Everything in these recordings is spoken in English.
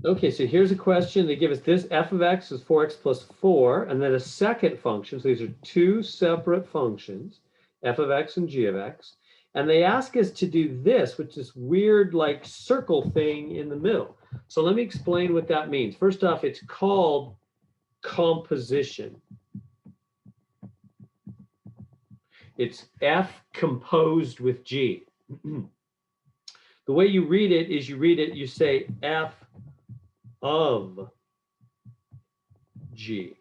Okay, so here's a question. They give us this f of x is 4x plus 4, and then a second function. So these are two separate functions, f of x and g of x. And they ask us to do this, which is weird like circle thing in the middle. So let me explain what that means. First off, it's called composition. It's f composed with g. The way you read it is you say f of g.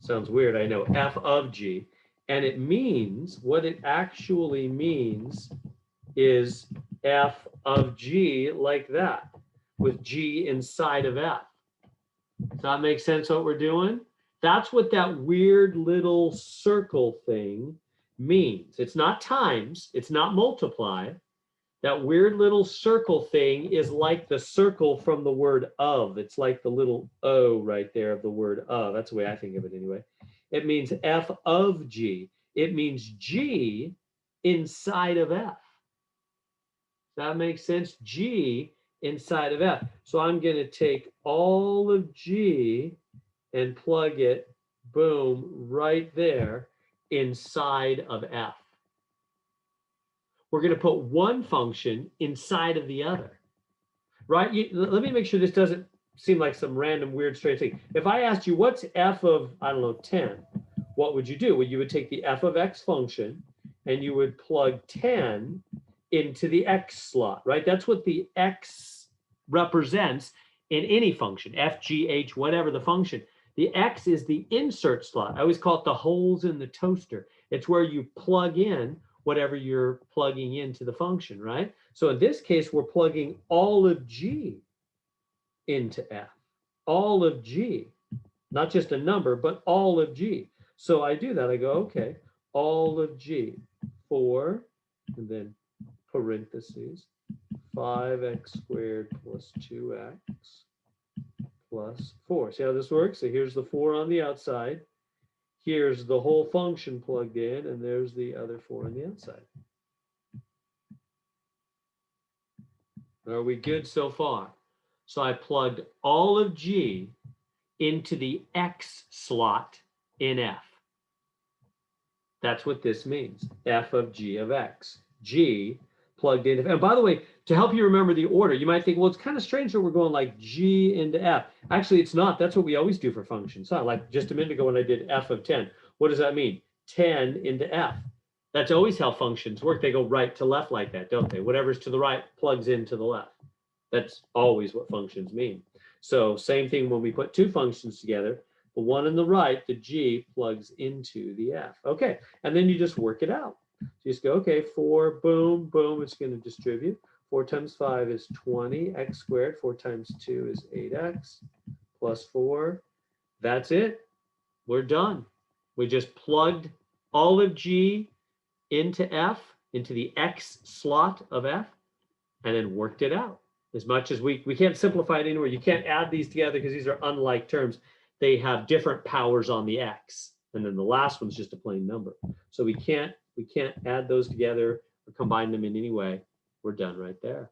Sounds weird, I know, f of g. And it means, what it actually means is f of g like that, with g inside of f. Does that make sense what we're doing? That's what that weird little circle thing means. It's not times, it's not multiply. That weird little circle thing is like the circle from the word of. It's like the little O right there of the word of. That's the way I think of it anyway. It means f of g. It means g inside of f. Does that make sense? G inside of f. So I'm going to take all of g and plug it, boom, right there inside of f. We're going to put one function inside of the other, right? Let me make sure this doesn't seem like some random weird strange thing. If I asked you what's f of, I don't know, 10, what would you do? Well, you would take the f of x function and you would plug 10 into the x slot, right? That's what the x represents in any function, f, g, h, whatever the function. The x is the insert slot. I always call it the holes in the toaster. It's where you plug in whatever you're plugging into the function, right? So in this case, we're plugging all of g into f, all of g, not just a number, but all of g. So I do that, I go, okay, all of g, 4, and then parentheses, 5x squared plus 2x plus 4. See how this works? So here's the 4 on the outside. Here's the whole function plugged in, and there's the other 4 on the outside. Are we good so far? So I plugged all of g into the x slot in f. That's what this means, f of g of x. G plugged in. And by the way, to help you remember the order, you might think, well, it's kind of strange that we're going like g into f. Actually, it's not. That's what we always do for functions. Huh? Like just a minute ago when I did f of 10. What does that mean? 10 into f. That's always how functions work. They go right to left like that, don't they? Whatever's to the right plugs into the left. That's always what functions mean. So same thing when we put two functions together. The one on the right, the g, plugs into the f. Okay, and then you just work it out. So you just go, okay, 4, boom, boom, it's going to distribute. 4 times 5 is 20, x squared. 4 times 2 is 8x plus 4. That's it. We're done. We just plugged all of g into f, into the x slot of f, and then worked it out. As much as we can't simplify it anywhere. You can't add these together because these are unlike terms. They have different powers on the x. And then the last one's just a plain number. So we can't add those together or combine them in any way. We're done right there.